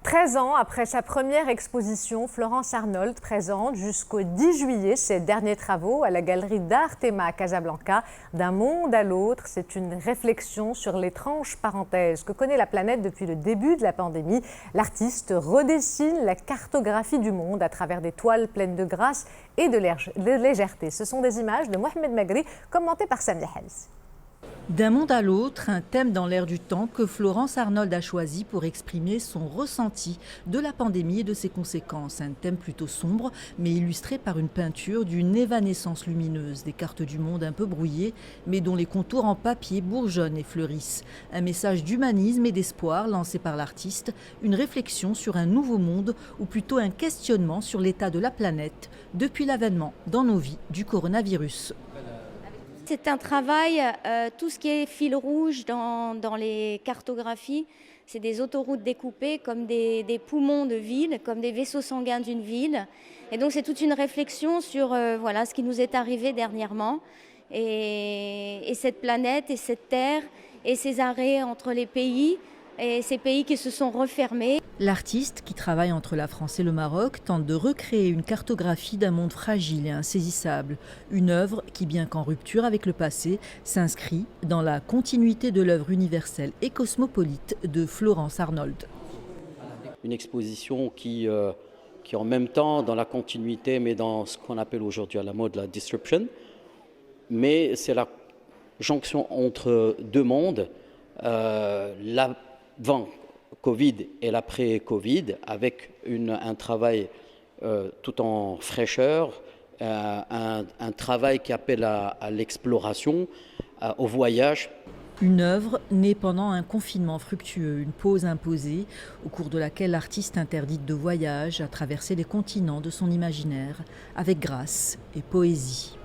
13 ans après sa première exposition, Florence Arnold présente jusqu'au 10 juillet ses derniers travaux à la galerie d'Artema à Casablanca. D'un monde à l'autre, c'est une réflexion sur l'étrange parenthèse que connaît la planète depuis le début de la pandémie. L'artiste redessine la cartographie du monde à travers des toiles pleines de grâce et de légèreté. Ce sont des images de Mohamed Magri commentées par Samia Hals. D'un monde à l'autre, un thème dans l'air du temps que Florence Arnold a choisi pour exprimer son ressenti de la pandémie et de ses conséquences. Un thème plutôt sombre, mais illustré par une peinture d'une évanescence lumineuse. Des cartes du monde un peu brouillées, mais dont les contours en papier bourgeonnent et fleurissent. Un message d'humanisme et d'espoir lancé par l'artiste, une réflexion sur un nouveau monde, ou plutôt un questionnement sur l'état de la planète depuis l'avènement dans nos vies du coronavirus. C'est un travail, tout ce qui est fil rouge dans les cartographies, c'est des autoroutes découpées comme des poumons de ville, comme des vaisseaux sanguins d'une ville. Et donc c'est toute une réflexion sur voilà, ce qui nous est arrivé dernièrement et cette planète et cette terre et ces arrêts entre les pays et ces pays qui se sont refermés. L'artiste, qui travaille entre la France et le Maroc, tente de recréer une cartographie d'un monde fragile et insaisissable. Une œuvre qui, bien qu'en rupture avec le passé, s'inscrit dans la continuité de l'œuvre universelle et cosmopolite de Florence Arnold. Une exposition qui en même temps dans la continuité, mais dans ce qu'on appelle aujourd'hui à la mode la disruption. Mais c'est la jonction entre deux mondes, l'avant Covid et l'après-Covid, avec un travail tout en fraîcheur, un travail qui appelle à l'exploration, au voyage. Une œuvre née pendant un confinement fructueux, une pause imposée, au cours de laquelle l'artiste interdite de voyage a traversé les continents de son imaginaire, avec grâce et poésie.